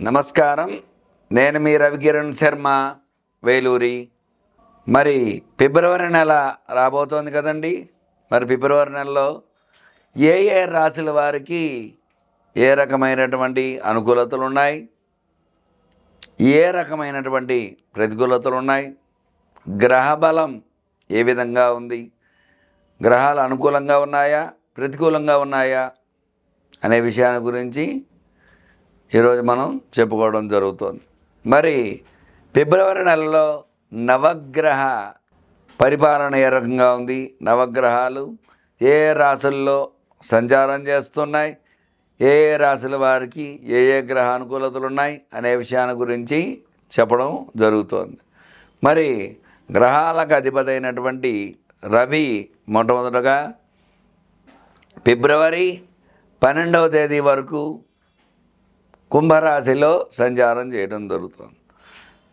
నమస్కారం. నేను మీ రవికిరణ్ శర్మ, వేలూరి. మరి ఫిబ్రవరి నెల రాబోతోంది కదండి. మరి ఫిబ్రవరి నెలలో ఏ ఏ రాశుల వారికి ఏ రకమైనటువంటి అనుకూలతలు ఉన్నాయి, ఏ రకమైనటువంటి ప్రతికూలతలు ఉన్నాయి, గ్రహబలం ఏ విధంగా ఉంది, గ్రహాలు అనుకూలంగా ఉన్నాయా ప్రతికూలంగా ఉన్నాయా అనే విషయాన్ని గురించి ఈరోజు మనం చెప్పుకోవడం జరుగుతుంది. మరి ఫిబ్రవరి నెలలో నవగ్రహ పరిపాలన ఏ రకంగా ఉంది, నవగ్రహాలు ఏ రాశుల్లో సంచారం చేస్తున్నాయి, ఏ ఏ రాశుల వారికి ఏ ఏ గ్రహ అనుకూలతలు ఉన్నాయి అనే విషయాన్ని గురించి చెప్పడం జరుగుతోంది. మరి గ్రహాలకు అధిపతి అయినటువంటి రవి మొట్టమొదటగా ఫిబ్రవరి 12వ తేదీ వరకు కుంభరాశిలో సంచారం చేయడం జరుగుతుంది.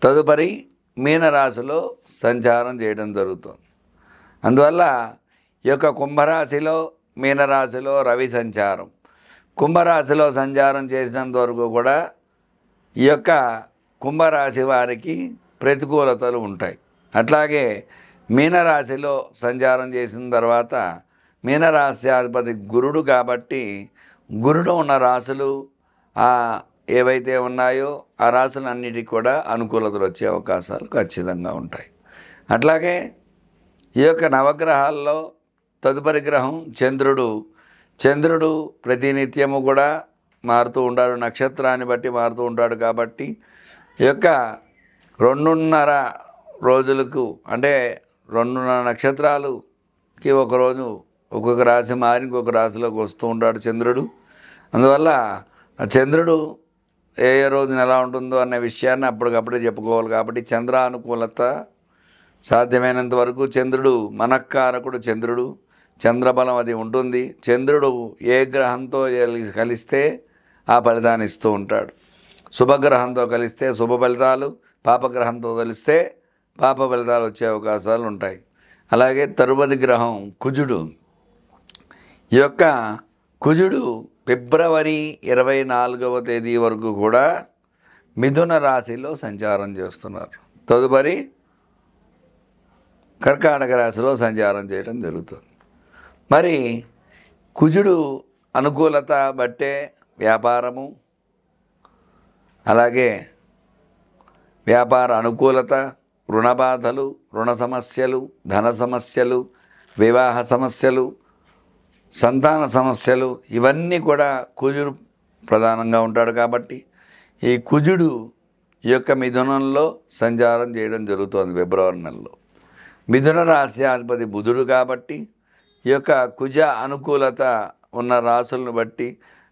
తదుపరి మీనరాశిలో సంచారం చేయడం జరుగుతుంది. అందువల్ల ఈ యొక్క కుంభరాశిలో మీనరాశిలో రవి సంచారం, కుంభరాశిలో సంచారం చేసినంత వరకు కూడా ఈ యొక్క కుంభరాశి వారికి ప్రతికూలతలు ఉంటాయి. అట్లాగే మీనరాశిలో సంచారం చేసిన తర్వాత మీనరాశ్యాధిపతి గురుడు కాబట్టి గురుడు ఉన్న రాశులు ఏవైతే ఉన్నాయో ఆ రాశులన్నిటికీ కూడా అనుకూలతలు వచ్చే అవకాశాలు ఖచ్చితంగా ఉంటాయి. అట్లాగే ఈ యొక్క నవగ్రహాల్లో తదుపరి గ్రహం చంద్రుడు ప్రతినిత్యము కూడా మారుతూ ఉంటాడు, నక్షత్రాన్ని బట్టి మారుతూ ఉంటాడు. కాబట్టి ఈ యొక్క 2.5 రోజులకు అంటే 2.5 నక్షత్రాలకి ఒకరోజు ఒక్కొక్క రాశి మారి ఇంకొక రాశిలోకి వస్తూ ఉంటాడు చంద్రుడు. అందువల్ల ఆ చంద్రుడు ఏ రోజున ఎలా ఉంటుందో అనే విషయాన్ని అప్పటికప్పుడే చెప్పుకోవాలి. కాబట్టి చంద్ర అనుకూలత సాధ్యమైనంత వరకు చంద్రుడు మనఃకారకుడు, చంద్రబలం అది ఉంటుంది. చంద్రుడు ఏ గ్రహంతో కలిస్తే ఆ ఫలితాన్ని ఇస్తూ ఉంటాడు. శుభగ్రహంతో కలిస్తే శుభ ఫలితాలు, పాపగ్రహంతో కలిస్తే పాప ఫలితాలు వచ్చే అవకాశాలు ఉంటాయి. అలాగే తరువాతి గ్రహం కుజుడు. ఈ యొక్క కుజుడు ఫిబ్రవరి 24వ తేదీ వరకు కూడా మిథున రాశిలో సంచారం చేస్తున్నారు. తదుపరి కర్కాటక రాశిలో సంచారం చేయడం జరుగుతుంది. మరి కుజుడు అనుకూలత బట్టే వ్యాపారము, అలాగే వ్యాపార అనుకూలత, రుణ బాధలు, రుణ సమస్యలు, ధన సమస్యలు, వివాహ సమస్యలు, సంతాన సమస్యలు ఇవన్నీ కూడా కుజుడు ప్రధానంగా ఉంటాడు. కాబట్టి ఈ కుజుడు ఈ యొక్క మిథునంలో సంచారం చేయడం జరుగుతుంది ఫిబ్రవరి నెలలో. మిథున రాశ్యాధిపతి బుధుడు కాబట్టి ఈ యొక్క కుజ అనుకూలత ఉన్న రాశులను బట్టి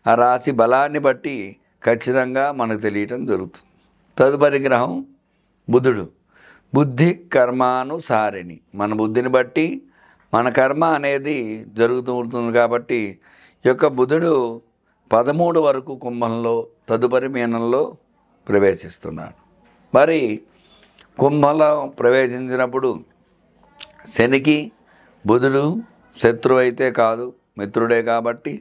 ఆ రాశి బలాన్ని బట్టి ఖచ్చితంగా మనకు తెలియటం జరుగుతుంది. తదుపరి గ్రహం బుధుడు. బుద్ధి కర్మానుసారిణి, మన బుద్ధిని బట్టి మన కర్మ అనేది జరుగుతూ ఉంటుంది. కాబట్టి ఈ యొక్క బుధుడు 13 వరకు కుంభంలో, తదుపరి మీనంలో ప్రవేశిస్తున్నాడు. మరి కుంభంలో ప్రవేశించినప్పుడు శనికి బుధుడు శత్రువు అయితే కాదు, మిత్రుడే. కాబట్టి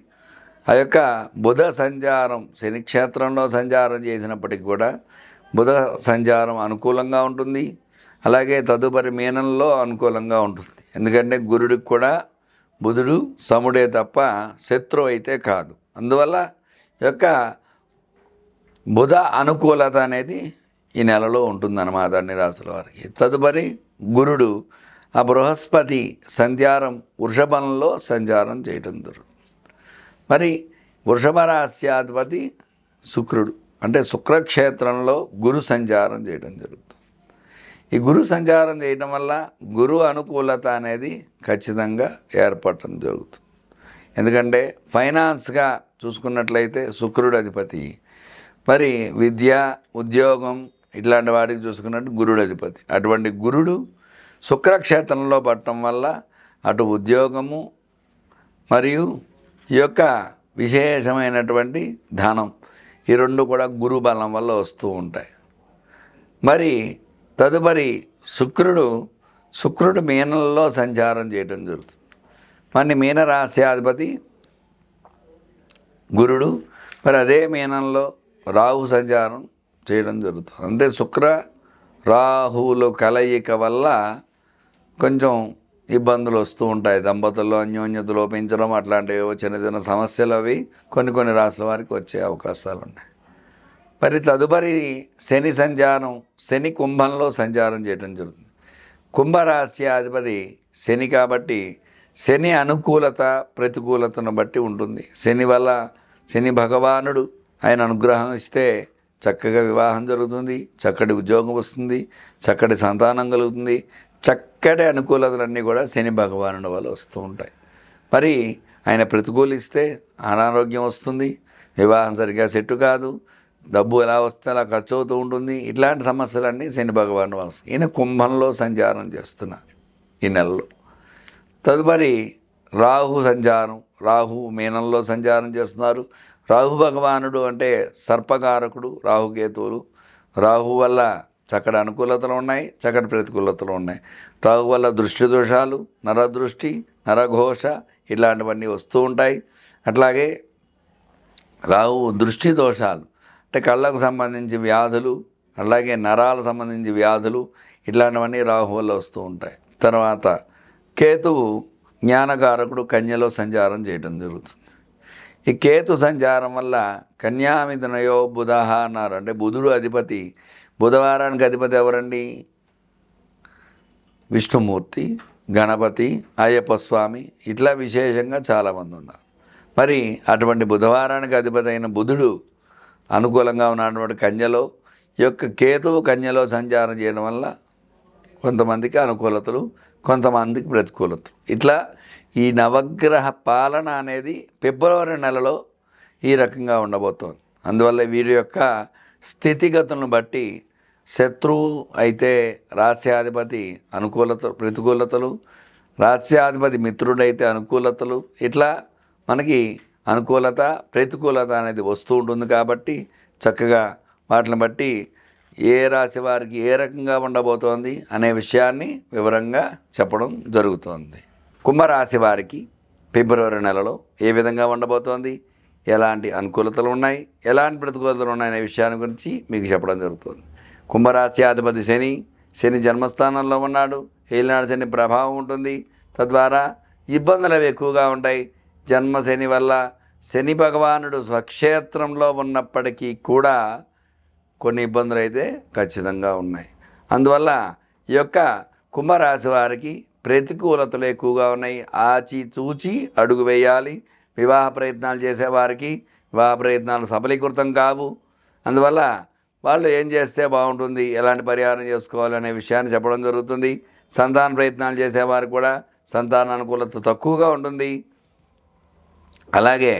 ఆ యొక్క బుధ సంచారం శని క్షేత్రంలో సంచారం చేసినప్పటికీ కూడా బుధ సంచారం అనుకూలంగా ఉంటుంది. అలాగే తదుపరి మీనంలో అనుకూలంగా ఉంటుంది. ఎందుకంటే గురుడికి కూడా బుధుడు సముడే తప్ప శత్రువు అయితే కాదు. అందువల్ల యొక్క బుధ అనుకూలత అనేది ఈ నెలలో ఉంటుందన్నమాట అన్ని రాశుల వారికి. తదుపరి గురుడు ఆ బృహస్పతి సంచారం వృషభంలో సంచారం చేయటం జరుగుతుంది. మరి వృషభ రాశ్యాధిపతి శుక్రుడు, అంటే శుక్రక్షేత్రంలో గురు సంచారం చేయడం జరుగుతుంది. ఈ గురు సంచారం చేయడం వల్ల గురు అనుకూలత అనేది ఖచ్చితంగా ఏర్పడటం జరుగుతుంది. ఎందుకంటే ఫైనాన్స్గా చూసుకున్నట్లయితే శుక్రుడు అధిపతి, మరి విద్య, ఉద్యోగం ఇట్లాంటి వాటికి చూసుకున్నట్టు గురుడు అధిపతి. అటువంటి గురుడు శుక్రక్షేత్రంలో పడటం వల్ల అటు ఉద్యోగము మరియు ఈ యొక్క విశేషమైనటువంటి ధనం ఈ రెండు కూడా గురు బలం వల్ల వస్తూ ఉంటాయి. మరి తదుపరి శుక్రుడు మీనంలో సంచారం చేయడం జరుగుతుంది. మరి మీనరాశ్యాధిపతి గురుడు, మరి అదే మీనంలో రాహు సంచారం చేయడం జరుగుతుంది. అంటే శుక్ర రాహువుల కలయిక వల్ల కొంచెం ఇబ్బందులు వస్తూ ఉంటాయి. దంపతుల్లో అన్యోన్యత లోపించడం అట్లాంటివి చిన్న చిన్న సమస్యలు అవి కొన్ని రాశుల వారికి వచ్చే అవకాశాలు ఉన్నాయి. మరి తదుపరి శని సంచారం. శని కుంభంలో సంచారం చేయడం జరుగుతుంది. కుంభరాశి అధిపతి శని కాబట్టి శని అనుకూలత ప్రతికూలతను బట్టి ఉంటుంది. శని వల్ల శని భగవానుడు ఆయన అనుగ్రహం ఇస్తే చక్కగా వివాహం జరుగుతుంది, చక్కటి ఉద్యోగం వస్తుంది, చక్కటి సంతానం కలుగుతుంది. చక్కటి అనుకూలతలన్నీ కూడా శని భగవానుడి వల్ల వస్తూ ఉంటాయి. మరి ఆయన ప్రతికూలిస్తే అనారోగ్యం వస్తుంది, వివాహం సరిగ్గా సెట్టు కాదు, డబ్బు ఎలా వస్తే అలా ఖర్చు అవుతూ ఉంటుంది. ఇట్లాంటి సమస్యలన్నీ శని భగవానుడు వల్ల వస్తాయి. ఈయన కుంభంలో సంచారం చేస్తున్నారు ఈ నెలలో. తదుపరి రాహు సంచారం. రాహు మీనంలో సంచారం చేస్తున్నారు. రాహు భగవానుడు అంటే సర్పకారకుడు. రాహుకేతువులు. రాహు వల్ల చక్కటి అనుకూలతలు ఉన్నాయి, చక్కటి ప్రతికూలతలు ఉన్నాయి. రాహు వల్ల దృష్టి దోషాలు, నరదృష్టి, నరఘోష ఇట్లాంటివన్నీ వస్తూ ఉంటాయి. అట్లాగే రాహు దృష్టి దోషాలు అంటే కళ్ళకు సంబంధించి వ్యాధులు, అలాగే నరాలకు సంబంధించి వ్యాధులు ఇట్లాంటివన్నీ రాహు వల్ల వస్తూ ఉంటాయి. తర్వాత కేతువు జ్ఞానకారకుడు కన్యలో సంచారం చేయడం జరుగుతుంది. ఈ కేతు సంచారం వల్ల కన్యామిథునయో బుధః అన్నారు. అంటే బుధుడు అధిపతి. బుధవారానికి అధిపతి ఎవరండి? విష్ణుమూర్తి, గణపతి, అయ్యప్ప స్వామి ఇట్లా విశేషంగా చాలామంది ఉన్నారు. మరి అటువంటి బుధవారానికి అధిపతి అయిన బుధుడు అనుకూలంగా ఉన్నటువంటి కన్యలో ఈ యొక్క కేతువు కన్యలో సంచారం చేయడం వల్ల కొంతమందికి అనుకూలతలు, కొంతమందికి ప్రతికూలతలు. ఇట్లా ఈ నవగ్రహ పాలన అనేది ఫిబ్రవరి నెలలో ఈ రకంగా ఉండబోతోంది. అందువల్ల వీరి యొక్క స్థితిగతులను బట్టి శత్రువు అయితే రాస్యాధిపతి ప్రతికూలతలు, రాస్యాధిపతి మిత్రుడైతే అనుకూలతలు, ఇట్లా మనకి అనుకూలత ప్రతికూలత అనేది వస్తూ ఉంటుంది. కాబట్టి చక్కగా వాటిని బట్టి ఏ రాశి వారికి ఏ రకంగా ఉండబోతోంది అనే విషయాన్ని వివరంగా చెప్పడం జరుగుతోంది. కుంభరాశి వారికి ఫిబ్రవరి నెలలో ఏ విధంగా ఉండబోతోంది, ఎలాంటి అనుకూలతలు ఉన్నాయి, ఎలాంటి ప్రతికూలతలు ఉన్నాయనే విషయాన్ని గురించి మీకు చెప్పడం జరుగుతుంది. కుంభరాశి అధిపతి శని జన్మస్థానంలో ఉన్నాడు. ఏలినాడు శని ప్రభావం ఉంటుంది. తద్వారా ఇబ్బందులు అవి ఎక్కువగా ఉంటాయి. జన్మ శని వల్ల శని భగవానుడు స్వక్షేత్రంలో ఉన్నప్పటికీ కూడా కొన్ని ఇబ్బందులు అయితే ఖచ్చితంగా ఉన్నాయి. అందువల్ల ఈ యొక్క కుంభరాశి వారికి ప్రతికూలతలు ఎక్కువగా ఉన్నాయి. ఆచితూచి అడుగు వేయాలి. వివాహ ప్రయత్నాలు చేసేవారికి వివాహ ప్రయత్నాలు సఫలీకృతం కావు. అందువల్ల వాళ్ళు ఏం చేస్తే బాగుంటుంది, ఎలాంటి పరిహారం చేసుకోవాలనే విషయాన్ని చెప్పడం జరుగుతుంది. సంతాన ప్రయత్నాలు చేసేవారికి కూడా సంతాన అనుకూలత తక్కువగా ఉంటుంది. అలాగే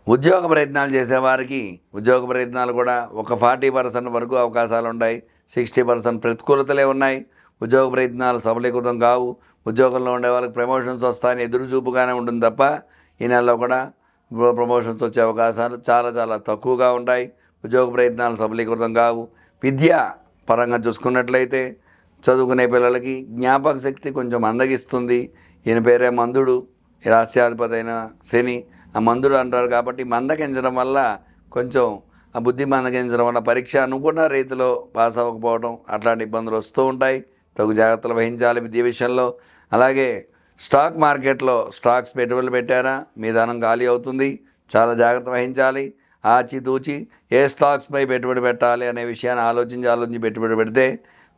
ఉద్యోగ ప్రయత్నాలు చేసేవారికి ఉద్యోగ ప్రయత్నాలు కూడా ఒక 40% వరకు అవకాశాలు ఉన్నాయి. 60% ప్రతికూలతలే ఉన్నాయి. ఉద్యోగ ప్రయత్నాలు సఫలీకృతం కావు. ఉద్యోగంలో ఉండే వాళ్ళకి ప్రమోషన్స్ వస్తాయని ఎదురుచూపుగానే ఉంటుంది తప్ప ఈ నెలలో కూడా ప్రమోషన్స్ వచ్చే అవకాశాలు చాలా చాలా తక్కువగా ఉంటాయి. ఉద్యోగ ప్రయత్నాలు సఫలీకృతం కావు. విద్యా పరంగా చూసుకున్నట్లయితే చదువుకునే పిల్లలకి జ్ఞాపక శక్తి కొంచెం మందగిస్తుంది. ఈయన పేరే మందుడు, రాస్యాధిపతి అయిన శని ఆ మందుడు అంటారు. కాబట్టి మందగించడం వల్ల కొంచెం ఆ బుద్ధి మందగించడం వల్ల పరీక్ష అనుకున్న రీతిలో పాస్ అవ్వకపోవడం అట్లాంటి ఇబ్బందులు వస్తూ ఉంటాయి. తగు జాగ్రత్తలు వహించాలి విద్య విషయంలో. అలాగే స్టాక్ మార్కెట్లో స్టాక్స్ పెట్టుబడులు పెట్టారా, మీ ధనం ఖాళీ అవుతుంది. చాలా జాగ్రత్త వహించాలి. ఆచితూచి ఏ స్టాక్స్పై పెట్టుబడి పెట్టాలి అనే విషయాన్ని ఆలోచించి పెట్టుబడి పెడితే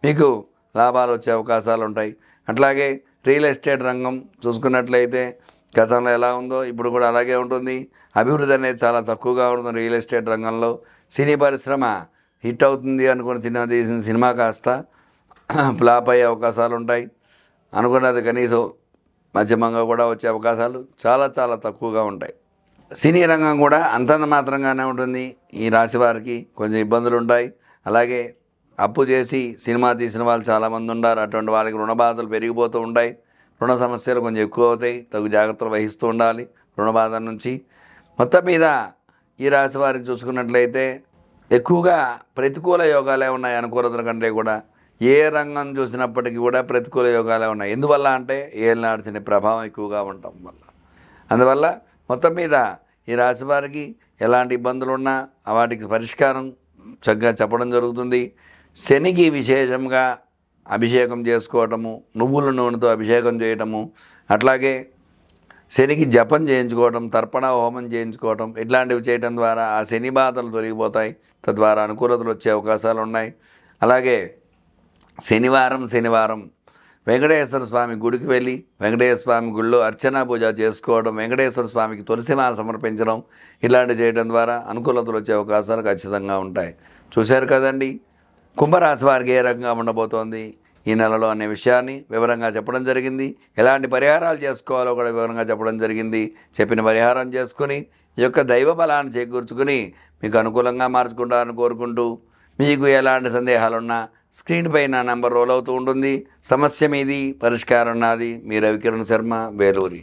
మీకు లాభాలు వచ్చే అవకాశాలు ఉంటాయి. అట్లాగే రియల్ ఎస్టేట్ రంగం చూసుకున్నట్లయితే గతంలో ఎలా ఉందో ఇప్పుడు కూడా అలాగే ఉంటుంది. అభివృద్ధి అనేది చాలా తక్కువగా ఉంటుంది రియల్ ఎస్టేట్ రంగంలో. సినీ పరిశ్రమ హిట్ అవుతుంది అనుకుని తీసిన సినిమా కాస్త ఫ్లాప్ అయ్యే అవకాశాలు ఉంటాయి. అనుకున్నది కనీసం మధ్యమంగా కూడా వచ్చే అవకాశాలు చాలా చాలా తక్కువగా ఉంటాయి. సినీ రంగం కూడా అంతంత మాత్రంగానే ఉంటుంది. ఈ రాశి వారికి కొంచెం ఇబ్బందులు ఉంటాయి. అలాగే అప్పు చేసి సినిమా తీసిన వాళ్ళు చాలామంది ఉన్నారు. అటువంటి వాళ్ళకి రుణ బాధలు పెరిగిపోతూ ఉంటాయి. రుణ సమస్యలు కొంచెం ఎక్కువ అవుతాయి. తగు జాగ్రత్తలు వహిస్తూ ఉండాలి రుణ బాధ నుంచి. మొత్తం మీద ఈ రాశి వారికి చూసుకున్నట్లయితే ఎక్కువగా ప్రతికూల యోగాలే ఉన్నాయి అనుకూలతల కంటే కూడా. ఏ రంగం చూసినప్పటికీ కూడా ప్రతికూల యోగాలే ఉన్నాయి. ఎందువల్ల అంటే ఏలినాడు శని ప్రభావం ఎక్కువగా ఉండటం వల్ల. అందువల్ల మొత్తం మీద ఈ రాశి వారికి ఎలాంటి ఇబ్బందులున్నా వాటికి పరిష్కారం చక్కగా చెప్పడం జరుగుతుంది. శనికి విశేషంగా అభిషేకం చేసుకోవటము, నువ్వుల నూనెతో అభిషేకం చేయటము, అట్లాగే శనికి జపం చేయించుకోవటం, తర్పణ హోమం చేయించుకోవటం ఇట్లాంటివి చేయటం ద్వారా ఆ శని బాధలు తొలగిపోతాయి. తద్వారా అనుకూలతలు వచ్చే అవకాశాలు ఉన్నాయి. అలాగే శనివారం వెంకటేశ్వర స్వామి గుడికి వెళ్ళి వెంకటేశ్వర స్వామి గుడిలో అర్చనా పూజ చేసుకోవడం, వెంకటేశ్వర స్వామికి తులసిమాల సమర్పించడం ఇలాంటివి చేయడం ద్వారా అనుకూలతలు వచ్చే అవకాశాలు ఖచ్చితంగా ఉంటాయి. చూశారు కదండి, కుంభరాశి వారికి ఏ రకంగా ఉండబోతోంది ఈ నెలలో అనే విషయాన్ని వివరంగా చెప్పడం జరిగింది. ఎలాంటి పరిహారాలు చేసుకోవాలో కూడా వివరంగా చెప్పడం జరిగింది. చెప్పిన పరిహారం చేసుకుని ఈ యొక్క దైవ బలాన్ని చేకూర్చుకుని మీకు అనుకూలంగా మార్చుకుంటారని కోరుకుంటూ, మీకు ఎలాంటి సందేహాలున్నా స్క్రీన్ పైన నంబర్ రోల్ అవుతూ ఉంటుంది. సమస్య మీది, పరిష్కారం నాది. మీ రవికిరణ్ శర్మ, వేలూరి.